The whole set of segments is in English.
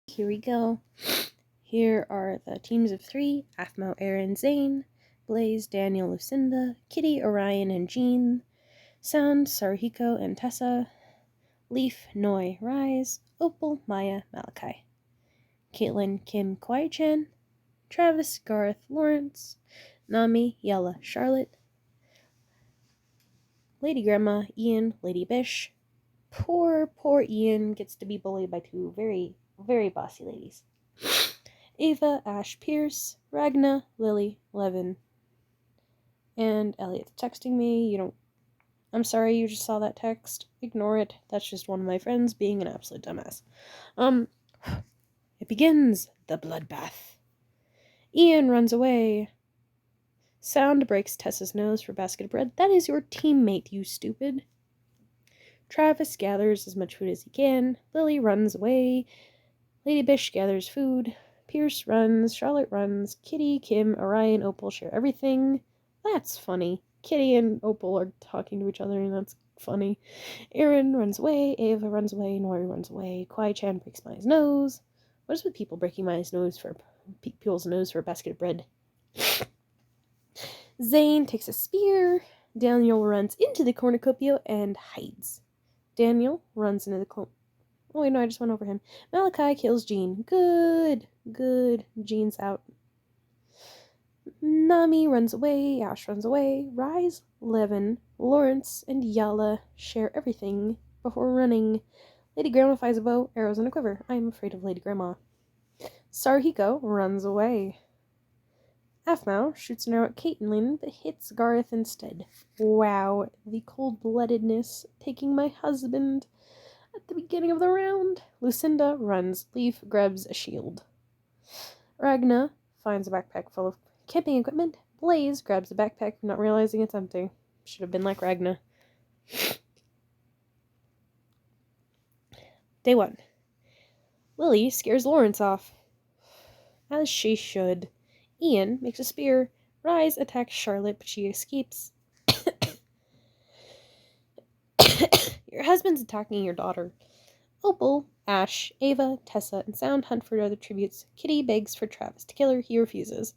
Here we go. Here are the teams of three: Aphmau, Aaron, Zane, Blaze, Daniel, Lucinda, Kitty, Orion, and Jean, Sound, Saruhiko, and Tessa, Leaf, Noi, Rise, Opal, Maya, Malachi, Caitlin, Kim, Kwai-chan, Travis, Garth, Lawrence, Nami, Yella, Charlotte, Lady Grandma, Ian, Lady Bish. Poor Ian gets to be bullied by two very, very bossy ladies. Ava, Ash, Pierce, Ragna, Lily, Levin. And Elliot's texting me. I'm sorry you just saw that text. Ignore it. That's just one of my friends being an absolute dumbass. It begins. The bloodbath. Ian runs away. Sound breaks Tessa's nose for a basket of bread. That is your teammate, you stupid. Travis gathers as much food as he can. Lily runs away. Lady Bish gathers food. Pierce runs. Charlotte runs. Kitty, Kim, Orion, Opal share everything. That's funny. Kitty and Opal are talking to each other, and that's funny. Aaron runs away. Ava runs away. Nori runs away. Kwai-chan breaks Maya's nose. What is with people's nose for a basket of bread? Zane takes a spear. Daniel runs into the cornucopia and hides. Daniel runs into the Oh, wait, no, I just went over him. Malachi kills Jean. Good. Jean's out. Nami runs away. Ash runs away. Rise, Levin, Lawrence, and Yala share everything before running. Lady Grandma finds a bow, arrows, and a quiver. I am afraid of Lady Grandma. Saruhiko runs away. Aphmau shoots an arrow at Caitlin, but hits Garth instead. Wow, the cold-bloodedness taking my husband at the beginning of the round. Lucinda runs. Leaf grabs a shield. Ragna finds a backpack full of camping equipment. Blaze grabs the backpack, not realizing it's empty. Should have been like Ragna. Day 1. Lily scares Lawrence off. As she should. Ian makes a spear. Rise attacks Charlotte, but she escapes. Your husband's attacking your daughter. Opal, Ash, Ava, Tessa, and Sound hunt for other tributes. Kitty begs for Travis to kill her. He refuses.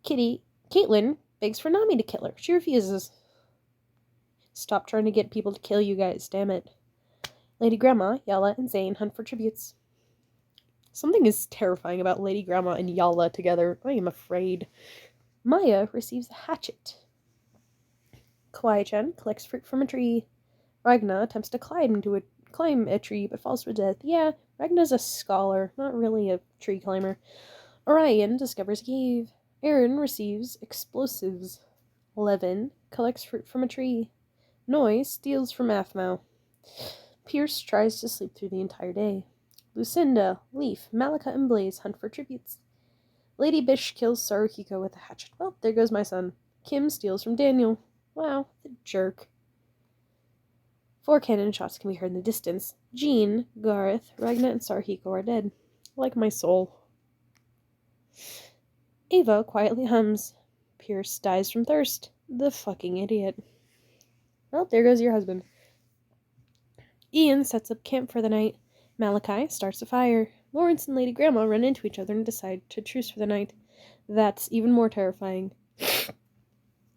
Caitlin begs for Nami to kill her. She refuses. Stop trying to get people to kill you guys, damn it. Lady Grandma, Yala, and Zane hunt for tributes. Something is terrifying about Lady Grandma and Yala together. I am afraid. Maya receives a hatchet. Kwai-chan collects fruit from a tree. Ragna attempts to climb a tree, but falls to death. Yeah, Ragna's a scholar, not really a tree climber. Orion discovers a cave. Aaron receives explosives. Levin collects fruit from a tree. Noi steals from Aphmau. Pierce tries to sleep through the entire day. Lucinda, Leaf, Malachi, and Blaze hunt for tributes. Lady Bish kills Saruhiko with a hatchet. Well, there goes my son. Kim steals from Daniel. Wow, the jerk. 4 cannon shots can be heard in the distance. Jean, Garth, Ragna, and Saruhiko are dead. Like my soul. Ava quietly hums. Pierce dies from thirst. The fucking idiot. Well, there goes your husband. Ian sets up camp for the night. Malachi starts a fire. Lawrence and Lady Grandma run into each other and decide to truce for the night. That's even more terrifying.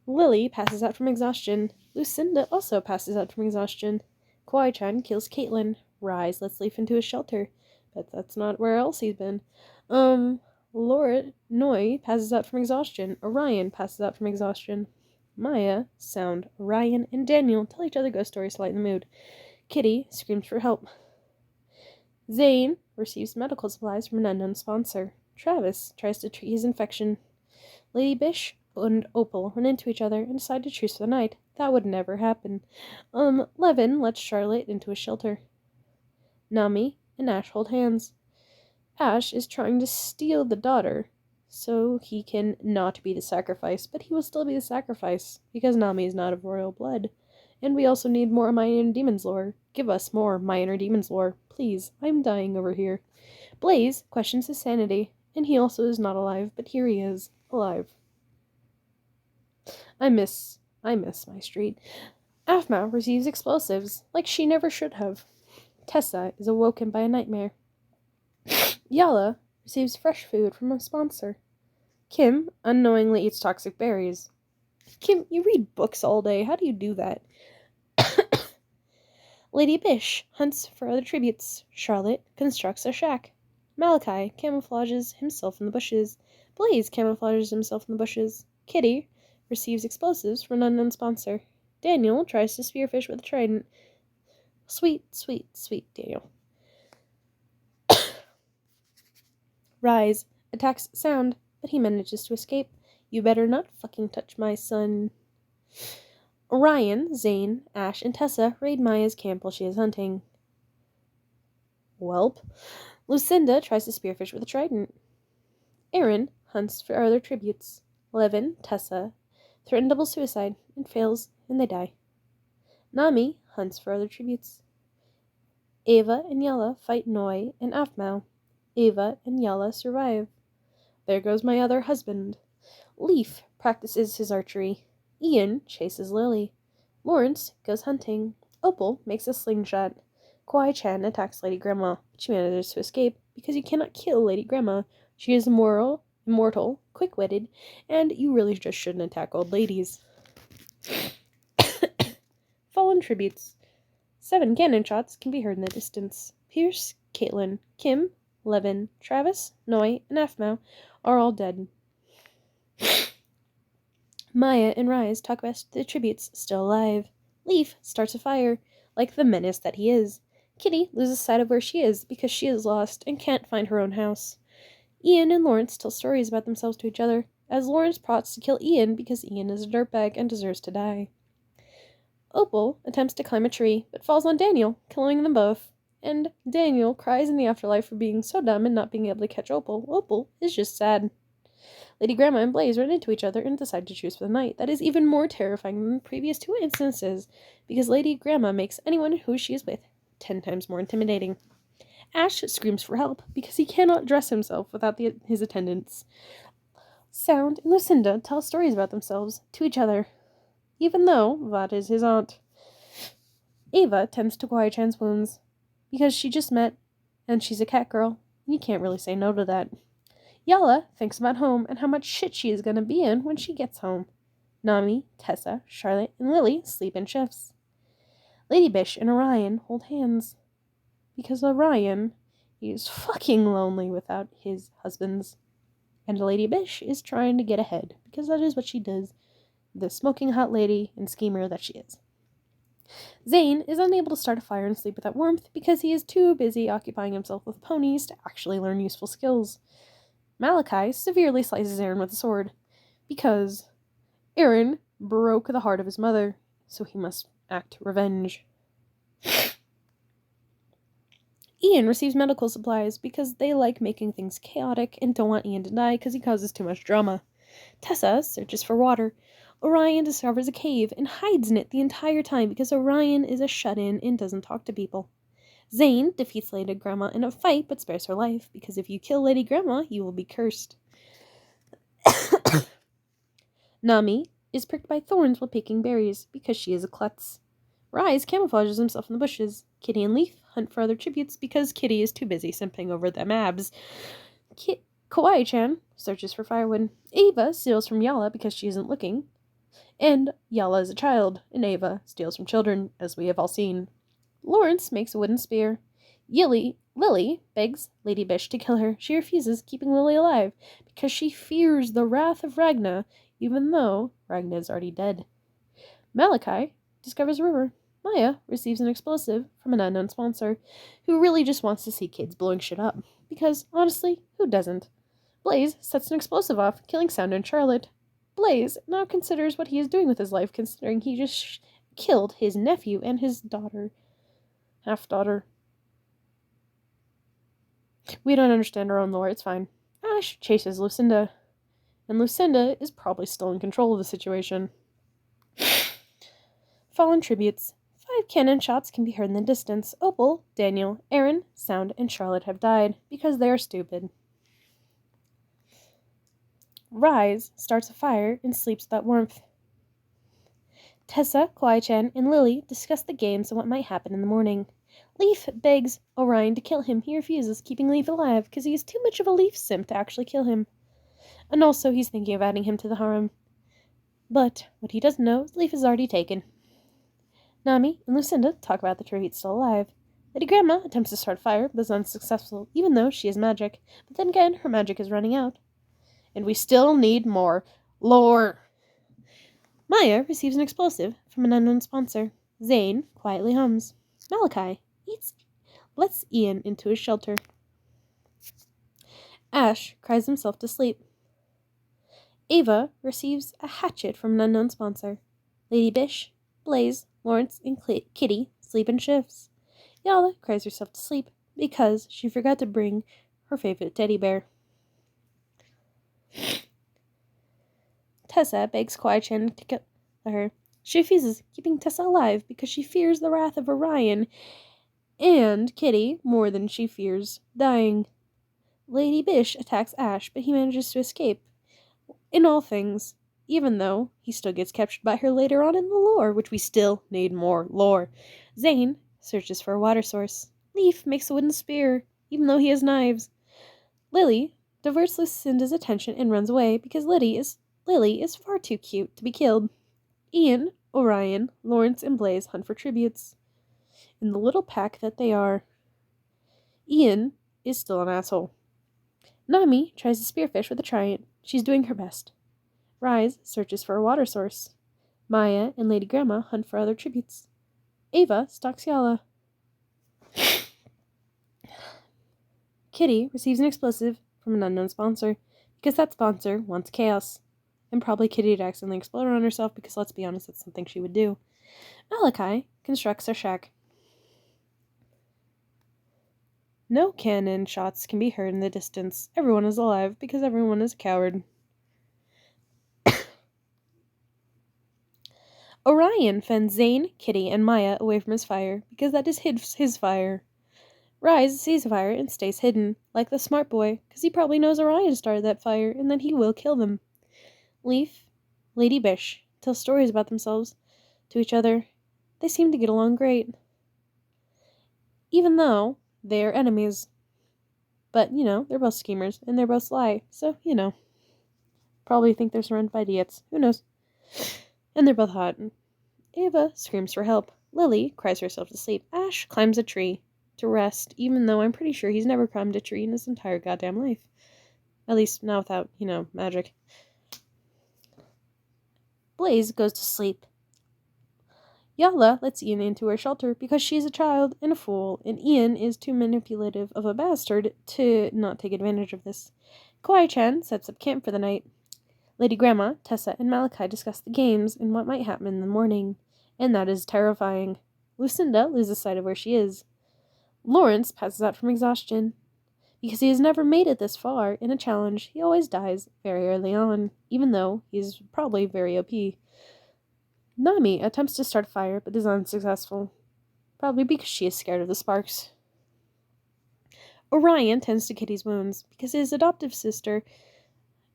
Lily passes out from exhaustion. Lucinda also passes out from exhaustion. Kwai-chan kills Caitlin. Rise lets Leaf into his shelter. But that's not where else he's been. Noi passes out from exhaustion. Orion passes out from exhaustion. Maya, Sound, Orion, and Daniel tell each other ghost stories to lighten the mood. Kitty screams for help. Zane receives medical supplies from an unknown sponsor. Travis tries to treat his infection. Lady Bish and Opal run into each other and decide to truce for the night. That would never happen. Levin lets Charlotte into a shelter. Nami and Ash hold hands. Ash is trying to steal the daughter so he can not be the sacrifice, but he will still be the sacrifice because Nami is not of royal blood. And we also need more Minor Demons lore. Give us more Minor Demons lore. Please, I'm dying over here. Blaze questions his sanity, and he also is not alive, but here he is, alive. I miss my street. Aphmau receives explosives, like she never should have. Tessa is awoken by a nightmare. Yala receives fresh food from a sponsor. Kim unknowingly eats toxic berries. Kim, you read books all day. How do you do that? Lady Bish hunts for other tributes. Charlotte constructs a shack. Malachi camouflages himself in the bushes. Blaze camouflages himself in the bushes. Kitty receives explosives from an unknown sponsor. Daniel tries to spearfish with a trident. Sweet, sweet, sweet Daniel. Rise attacks Sound, but he manages to escape. You better not fucking touch my son. Orion, Zane, Ash, and Tessa raid Maya's camp while she is hunting. Welp. Lucinda tries to spearfish with a trident. Aaron hunts for other tributes. Levin, Tessa threaten double suicide and fails, and they die. Nami hunts for other tributes. Ava and Yella fight Noi and Aphmau. Ava and Yella survive. There goes my other husband. Leaf practices his archery. Ian chases Lily. Lawrence goes hunting. Opal makes a slingshot. Kwai-chan attacks Lady Grandma, but she manages to escape because you cannot kill Lady Grandma. She is immortal, quick-witted, and you really just shouldn't attack old ladies. Fallen tributes. 7 cannon shots can be heard in the distance. Pierce, Caitlin, Kim, Levin, Travis, Noi, and Aphmau are all dead. Maya and Rise talk about the tributes still alive. Leaf starts a fire, like the menace that he is. Kitty loses sight of where she is because she is lost and can't find her own house. Ian and Lawrence tell stories about themselves to each other, as Lawrence plots to kill Ian because Ian is a dirtbag and deserves to die. Opal attempts to climb a tree, but falls on Daniel, killing them both. And Daniel cries in the afterlife for being so dumb and not being able to catch Opal. Opal is just sad. Lady Grandma and Blaze run into each other and decide to choose for the night. That is even more terrifying than the previous 2 instances, because Lady Grandma makes anyone who she is with 10 times more intimidating. Ash screams for help because he cannot dress himself without his attendants. Sound and Lucinda tell stories about themselves to each other, even though that is his aunt. Ava tends to Kwai-chan's wounds because she just met, and she's a cat girl, and you can't really say no to that. Yala thinks about home and how much shit she is going to be in when she gets home. Nami, Tessa, Charlotte, and Lily sleep in shifts. Lady Bish and Orion hold hands. Because Orion is fucking lonely without his husbands. And Lady Bish is trying to get ahead, because that is what she does. The smoking hot lady and schemer that she is. Zane is unable to start a fire and sleep without warmth because he is too busy occupying himself with ponies to actually learn useful skills. Malachi severely slices Aaron with a sword, because Aaron broke the heart of his mother, so he must act revenge. Ian receives medical supplies because they like making things chaotic and don't want Ian to die because he causes too much drama. Tessa searches for water. Orion discovers a cave and hides in it the entire time because Orion is a shut-in and doesn't talk to people. Zane defeats Lady Grandma in a fight but spares her life, because if you kill Lady Grandma, you will be cursed. Nami is pricked by thorns while picking berries, because she is a klutz. Rise camouflages himself in the bushes. Kitty and Leaf hunt for other tributes because Kitty is too busy simping over them abs. Kawaii-chan searches for firewood. Ava steals from Yala because she isn't looking. And Yala is a child, and Ava steals from children, as we have all seen. Lawrence makes a wooden spear. Lily begs Lady Bish to kill her. She refuses, keeping Lily alive, because she fears the wrath of Ragna, even though Ragna is already dead. Malachi discovers a river. Maya receives an explosive from an unknown sponsor, who really just wants to see kids blowing shit up, because, honestly, who doesn't? Blaze sets an explosive off, killing Sound and Charlotte. Blaze now considers what he is doing with his life, considering he just killed his nephew and his daughter. Half-daughter. We don't understand our own lore, it's fine. Ash chases Lucinda, and Lucinda is probably still in control of the situation. Fallen tributes. 5 cannon shots can be heard in the distance. Opal, Daniel, Aaron, Sound, and Charlotte have died because they are stupid. Rise starts a fire and sleeps without warmth. Tessa, Kwai-chan, and Lily discuss the games and what might happen in the morning. Leaf begs Orion to kill him. He refuses, keeping Leaf alive because he is too much of a Leaf simp to actually kill him. And also, he's thinking of adding him to the harem. But what he doesn't know is Leaf is already taken. Nami and Lucinda talk about the tree still alive. Lady Grandma attempts to start a fire, but is unsuccessful, even though she has magic. But then again, her magic is running out. And we still need more lore. Maya receives an explosive from an unknown sponsor. Zane quietly hums. Malachi lets Ian into his shelter. Ash cries himself to sleep. Ava receives a hatchet from an unknown sponsor. Lady Bish, Blaze, Lawrence, and Kitty sleep in shifts. Yala cries herself to sleep because she forgot to bring her favorite teddy bear. Tessa begs Kwai-chan to kill her. She refuses, keeping Tessa alive because she fears the wrath of Orion and Kitty more than she fears dying. Lady Bish attacks Ash, but he manages to escape. In all things, even though he still gets captured by her later on in the lore, which we still need more lore. Zane searches for a water source. Leaf makes a wooden spear, even though he has knives. Lily diverts Lucinda's attention and runs away because Lily is far too cute to be killed. Ian, Orion, Lawrence, and Blaze hunt for tributes. In the little pack that they are, Ian is still an asshole. Nami tries to spearfish with a trident. She's doing her best. Rise searches for a water source. Maya and Lady Grandma hunt for other tributes. Ava stalks Yala. Kitty receives an explosive from an unknown sponsor because that sponsor wants chaos. And probably Kitty would accidentally explode on herself because, let's be honest, that's something she would do. Malachi constructs their shack. No cannon shots can be heard in the distance. Everyone is alive because everyone is a coward. Orion fends Zane, Kitty, and Maya away from his fire because that is his fire. Rise sees the fire and stays hidden, like the smart boy, because he probably knows Orion started that fire and then he will kill them. Leaf, Lady Bish tell stories about themselves to each other. They seem to get along great. Even though they are enemies. But, they're both schemers, and they're both sly, so, probably think they're surrounded by idiots. Who knows? And they're both hot. Ava screams for help. Lily cries herself to sleep. Ash climbs a tree to rest, even though I'm pretty sure he's never climbed a tree in his entire goddamn life. At least not without, magic. Blaze goes to sleep. Yala lets Ian into her shelter because she's a child and a fool, and Ian is too manipulative of a bastard to not take advantage of this. Kwai-chan sets up camp for the night. Lady Grandma, Tessa, and Malachi discuss the games and what might happen in the morning, and that is terrifying. Lucinda loses sight of where she is. Lawrence passes out from exhaustion. Because he has never made it this far in a challenge, he always dies very early on, even though he's probably very OP. Nami attempts to start a fire, but is unsuccessful. Probably because she is scared of the sparks. Orion tends to Kitty's wounds, because his adoptive sister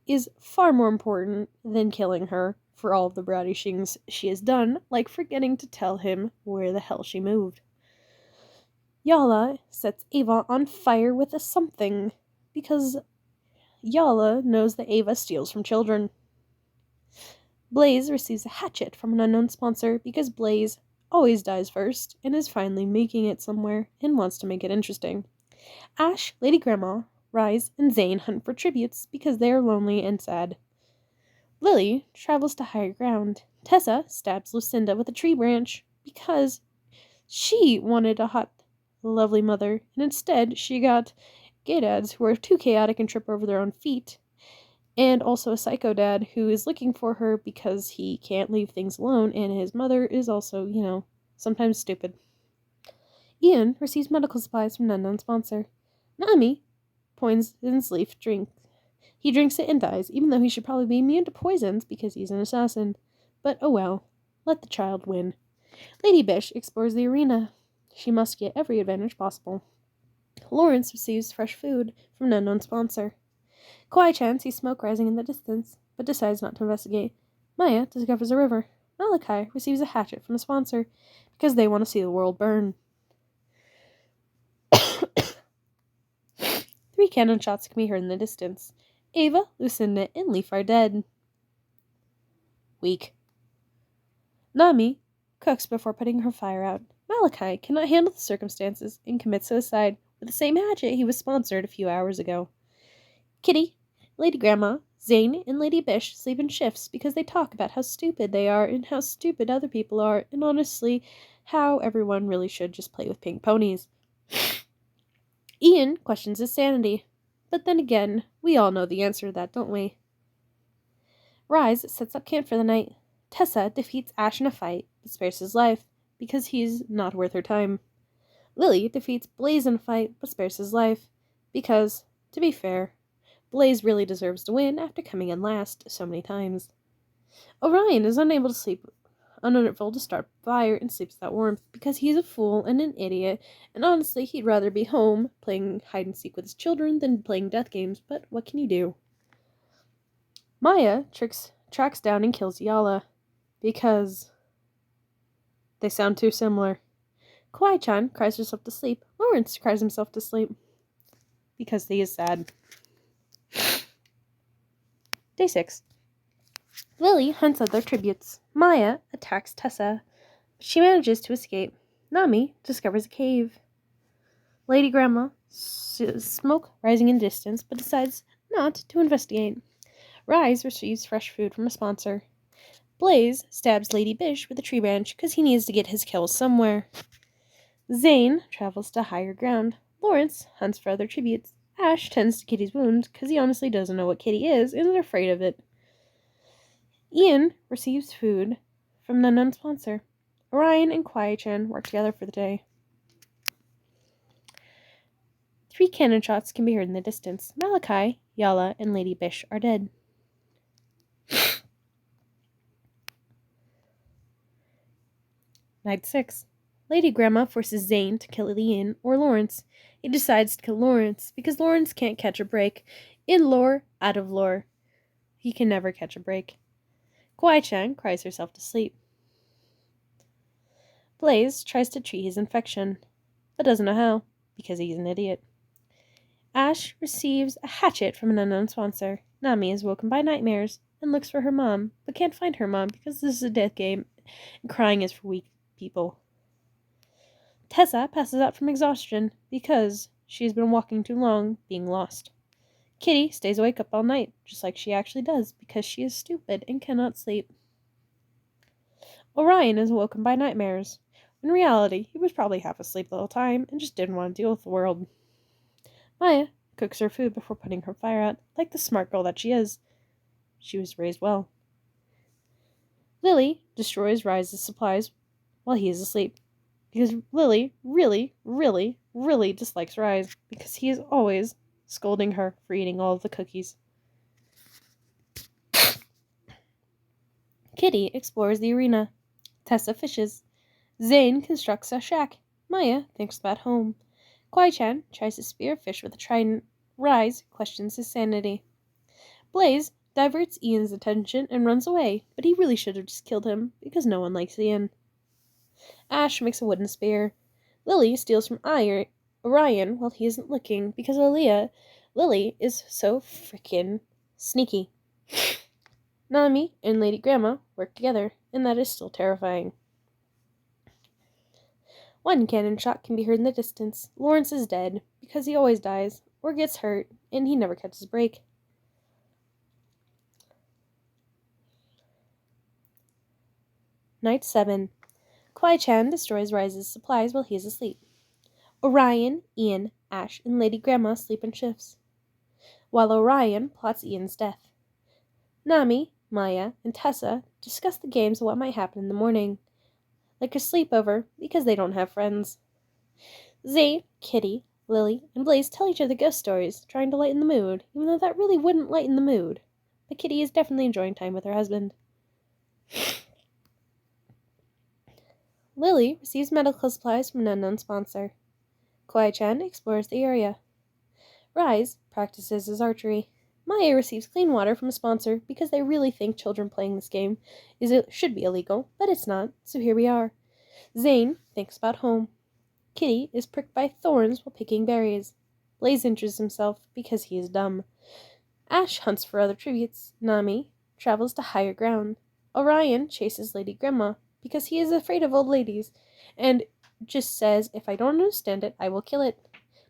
is far more important than killing her for all of the bratty things she has done, like forgetting to tell him where the hell she moved. Yala sets Ava on fire with a something, because Yala knows that Ava steals from children. Blaze receives a hatchet from an unknown sponsor because Blaze always dies first and is finally making it somewhere and wants to make it interesting. Ash, Lady Grandma, Rise, and Zane hunt for tributes because they are lonely and sad. Lily travels to higher ground. Tessa stabs Lucinda with a tree branch because she wanted a hot, lovely mother, and instead she got gay dads who are too chaotic and trip over their own feet. And also a psycho dad who is looking for her because he can't leave things alone, and his mother is also, sometimes stupid. Ian receives medical supplies from an unknown sponsor. Nami poisons Leaf drink. He drinks it and dies, even though he should probably be immune to poisons because he's an assassin. But oh well, let the child win. Lady Bish explores the arena. She must get every advantage possible. Lawrence receives fresh food from an unknown sponsor. Kwai-chan sees smoke rising in the distance, but decides not to investigate. Maya discovers a river. Malachi receives a hatchet from a sponsor because they want to see the world burn. 3 cannon shots can be heard in the distance. Ava, Lucinda, and Leaf are dead. Weak. Nami cooks before putting her fire out. Malachi cannot handle the circumstances and commits suicide with the same hatchet he was sponsored a few hours ago. Kitty, Lady Grandma, Zane, and Lady Bish sleep in shifts because they talk about how stupid they are and how stupid other people are, and honestly, how everyone really should just play with pink ponies. Ian questions his sanity, but then again, we all know the answer to that, don't we? Rise sets up camp for the night. Tessa defeats Ash in a fight, but spares his life, because he's not worth her time. Lily defeats Blaze in a fight, but spares his life, because, to be fair, Blaze really deserves to win after coming in last so many times. Orion is unable to start a fire and sleeps without warmth because he's a fool and an idiot, and honestly he'd rather be home playing hide and seek with his children than playing death games, but what can you do? Maya tracks down and kills Yala because they sound too similar. Kawaii-chan cries herself to sleep. Lawrence cries himself to sleep because he is sad. Day 6. Lily hunts other tributes. Maya attacks Tessa, but she manages to escape. Nami discovers a cave. Lady Grandma smoke rising in distance, but decides not to investigate. Rise receives fresh food from a sponsor. Blaze stabs Lady Bish with a tree branch because he needs to get his kills somewhere. Zane travels to higher ground. Lawrence hunts for other tributes. Ash tends to Kitty's wounds because he honestly doesn't know what Kitty is and is afraid of it. Ian receives food from an unknown sponsor. Orion and Kawaii-chan work together for the day. 3 cannon shots can be heard in the distance. Malachi, Yala, and Lady Bish are dead. Night 6. Lady Grandma forces Zane to kill Ian or Lawrence. He decides to kill Lawrence because Lawrence can't catch a break. In lore, out of lore. He can never catch a break. Kawaii-chan cries herself to sleep. Blaze tries to treat his infection, but doesn't know how, because he's an idiot. Ash receives a hatchet from an unknown sponsor. Nami is woken by nightmares and looks for her mom, but can't find her mom because this is a death game, and crying is for weak people. Tessa passes out from exhaustion because she has been walking too long, being lost. Kitty stays awake up all night, just like she actually does, because she is stupid and cannot sleep. Orion is woken by nightmares. In reality, he was probably half asleep the whole time and just didn't want to deal with the world. Maya cooks her food before putting her fire out, like the smart girl that she is. She was raised well. Lily destroys Rise's supplies while he is asleep, because Lily really, really, really dislikes Rise, because he is always scolding her for eating all of the cookies. Kitty explores the arena. Tessa fishes. Zane constructs a shack. Maya thinks about home. Kawaii-chan tries to spear a fish with a trident. Rise questions his sanity. Blaze diverts Ian's attention and runs away, but he really should have just killed him, because no one likes Ian. Ash makes a wooden spear. Lily steals from Orion while he isn't looking, because Lily is so freaking sneaky. Nami and Lady Grandma work together, and that is still terrifying. 1 cannon shot can be heard in the distance. Lawrence is dead, because he always dies, or gets hurt, and he never catches a break. Night 7. Kawaii-chan destroys Rise's supplies while he is asleep. Orion, Ian, Ash, and Lady Grandma sleep in shifts, while Orion plots Ian's death. Nami, Maya, and Tessa discuss the games and what might happen in the morning, like a sleepover, because they don't have friends. Zane, Kitty, Lily, and Blaze tell each other ghost stories, trying to lighten the mood, even though that really wouldn't lighten the mood. But Kitty is definitely enjoying time with her husband. Lily receives medical supplies from an unknown sponsor. Kawaii-chan explores the area. Rise practices his archery. Maya receives clean water from a sponsor because they really think children playing this game should be illegal, but it's not, so here we are. Zane thinks about home. Kitty is pricked by thorns while picking berries. Blaze injures himself because he is dumb. Ash hunts for other tributes. Nami travels to higher ground. Orion chases Lady Grandma because he is afraid of old ladies and just says, if I don't understand it, I will kill it.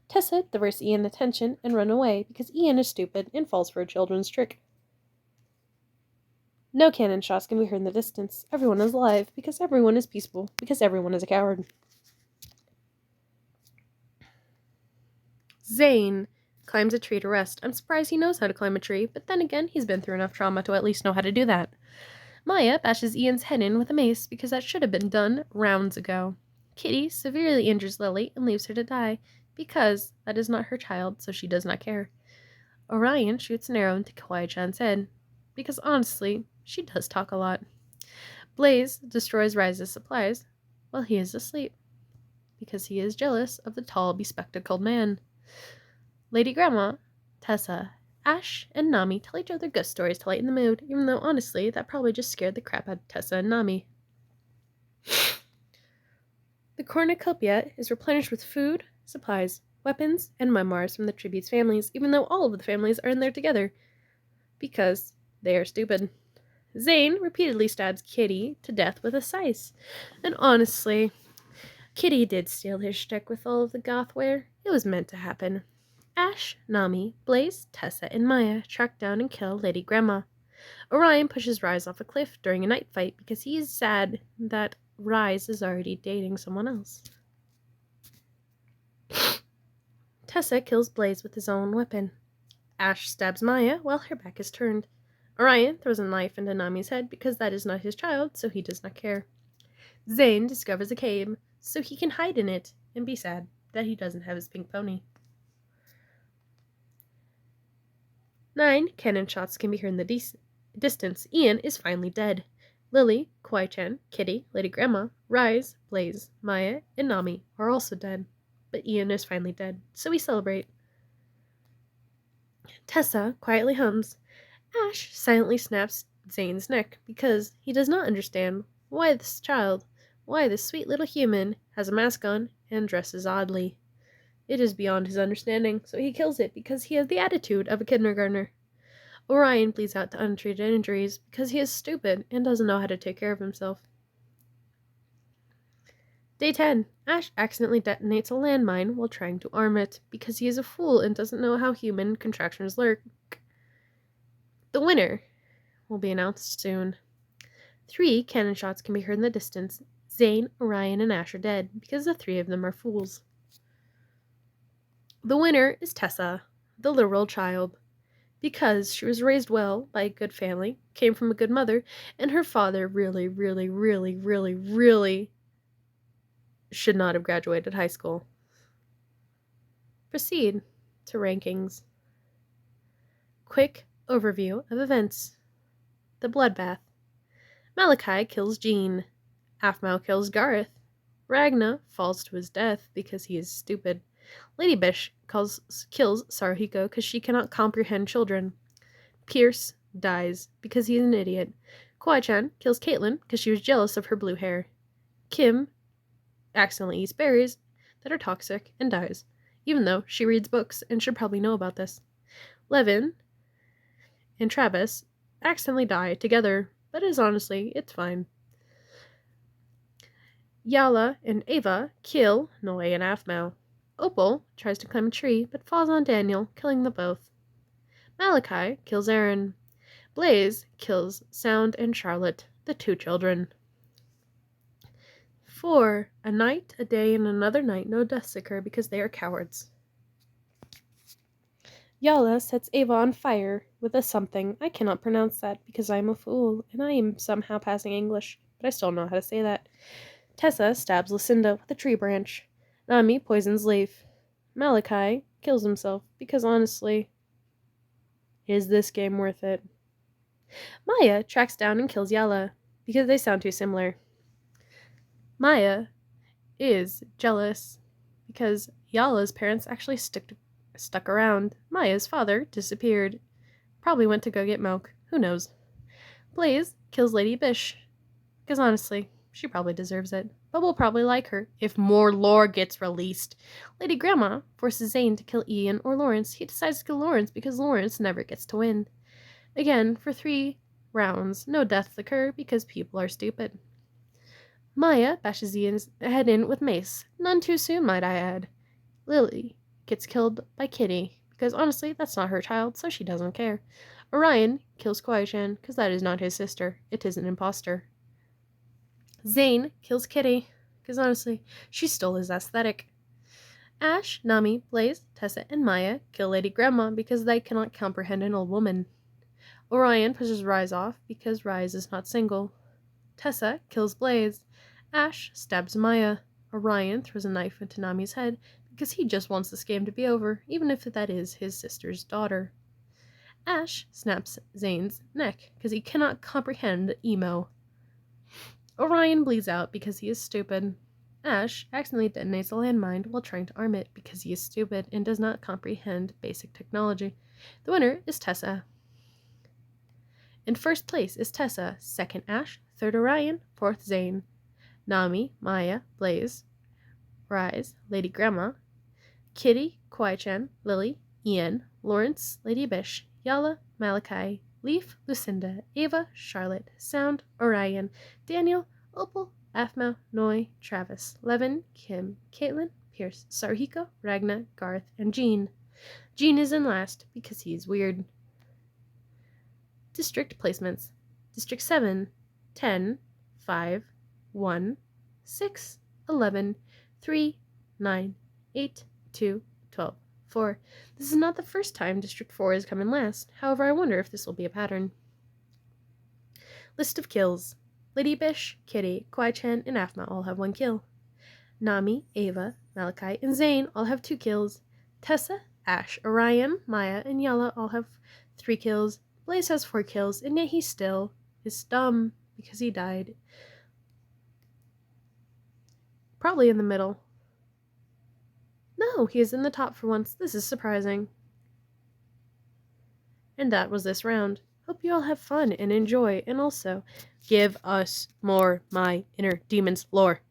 Tessa diverts Ian attention and run away because Ian is stupid and falls for a children's trick. No cannon shots can be heard in the distance. Everyone is alive because everyone is peaceful because everyone is a coward. Zane climbs a tree to rest. I'm surprised he knows how to climb a tree, but then again, he's been through enough trauma to at least know how to do that. Maya bashes Ian's head in with a mace because that should have been done rounds ago. Kitty severely injures Lily and leaves her to die because that is not her child, so she does not care. Orion shoots an arrow into Kawaii-chan's head because honestly, she does talk a lot. Blaze destroys Rise's supplies while he is asleep because he is jealous of the tall, bespectacled man. Lady Grandma, Tessa, Ash, and Nami tell each other ghost stories to lighten the mood, even though honestly, that probably just scared the crap out of Tessa and Nami. The cornucopia is replenished with food, supplies, weapons, and memoirs from the tribute's families, even though all of the families are in there together. Because they are stupid. Zane repeatedly stabs Kitty to death with a scythe. And honestly, Kitty did steal his shtick with all of the goth wear. It was meant to happen. Ash, Nami, Blaze, Tessa, and Maya track down and kill Lady Grandma. Orion pushes Rise off a cliff during a night fight because he is sad that Rise is already dating someone else. Tessa kills Blaze with his own weapon. Ash stabs Maya while her back is turned. Orion throws a knife into Nami's head because that is not his child, so he does not care. Zane discovers a cave so he can hide in it and be sad that he doesn't have his pink pony. 9 cannon shots can be heard in the distance. Ian is finally dead. Lily, Kawaii-chan, Kitty, Lady Grandma, Rise, Blaze, Maya, and Nami are also dead. But Ian is finally dead, so we celebrate. Tessa quietly hums. Ash silently snaps Zane's neck because he does not understand why this sweet little human, has a mask on and dresses oddly. It is beyond his understanding, so he kills it because he has the attitude of a kindergartner. Orion bleeds out to untreated injuries because he is stupid and doesn't know how to take care of himself. Day 10. Ash accidentally detonates a landmine while trying to arm it because he is a fool and doesn't know how human contractions work. The winner will be announced soon. 3 cannon shots can be heard in the distance. Zane, Orion, and Ash are dead because the 3 of them are fools. The winner is Tessa, the literal child, because she was raised well by a good family, came from a good mother, and her father really should not have graduated high school. Proceed to rankings. Quick overview of events. The bloodbath. Malachi kills Jean. Aphmau kills Gareth. Ragna falls to his death because he is stupid. Lady Bish kills Saruhiko because she cannot comprehend children. Pierce dies because he is an idiot. Kawaii-chan kills Caitlin because she was jealous of her blue hair. Kim accidentally eats berries that are toxic and dies, even though she reads books and should probably know about this. Levin and Travis accidentally die together, but it's fine. Yala and Ava kill Noe and Aphmau. Opal tries to climb a tree, but falls on Daniel, killing them both. Malachi kills Aaron. Blaze kills Sound and Charlotte, the 2 children. 4. A night, a day, and another night no deaths occur because they are cowards. Yala sets Ava on fire with a something. I cannot pronounce that because I am a fool, and I am somehow passing English, but I still don't know how to say that. Tessa stabs Lucinda with a tree branch. Nami poisons Leif. Malachi kills himself because honestly, is this game worth it? Maya tracks down and kills Yala because they sound too similar. Maya is jealous because Yala's parents actually stuck around. Maya's father disappeared. Probably went to go get milk. Who knows? Blaze kills Lady Bish because honestly, she probably deserves it. but will probably like her if more lore gets released. Lady Grandma forces Zane to kill Ian or Lawrence. He decides to kill Lawrence because Lawrence never gets to win. Again, for 3 rounds, no deaths occur because people are stupid. Maya bashes Ian's head in with mace. None too soon, might I add. Lily gets killed by Kitty, because honestly, that's not her child, so she doesn't care. Orion kills Kwai-chan, because that is not his sister. It is an imposter. Zane kills Kitty, because honestly, she stole his aesthetic. Ash, Nami, Blaze, Tessa, and Maya kill Lady Grandma because they cannot comprehend an old woman. Orion pushes Rise off because Rise is not single. Tessa kills Blaze. Ash stabs Maya. Orion throws a knife into Nami's head because he just wants this game to be over, even if that is his sister's daughter. Ash snaps Zane's neck because he cannot comprehend emo. Orion bleeds out because he is stupid. Ash accidentally detonates a landmine while trying to arm it because he is stupid and does not comprehend basic technology. The winner is Tessa. In first place is Tessa, second Ash, third Orion, fourth Zane. Nami, Maya, Blaze, Rise, Lady Grandma, Kitty, Kwai-chan, Lily, Ian, Lawrence, Lady Bish, Yala, Malachi, Leaf, Lucinda, Ava, Charlotte, Sound, Orion, Daniel, Opal, Aphmau, Noi, Travis, Levin, Kim, Caitlin, Pierce, Sarhiko, Ragna, Garth, and Jean. Jean is in last because he's weird. District placements. District 7, 10, 5, 1, 6, 11, 3, 9, 8, 2, 12, 4. This is not the first time District 4 has come in last. However, I wonder if this will be a pattern. List of kills. Lady Bish, Kitty, Kwai-chan, and Aphmau all have 1 kill. Nami, Ava, Malachi, and Zane all have 2 kills. Tessa, Ash, Orion, Maya, and Yala all have 3 kills. Blaze has 4 kills, and yet he still is dumb because he died. Probably in the middle. No, he is in the top for once. This is surprising. And that was this round. Hope you all have fun and enjoy, and also give us more My Inner Demons lore.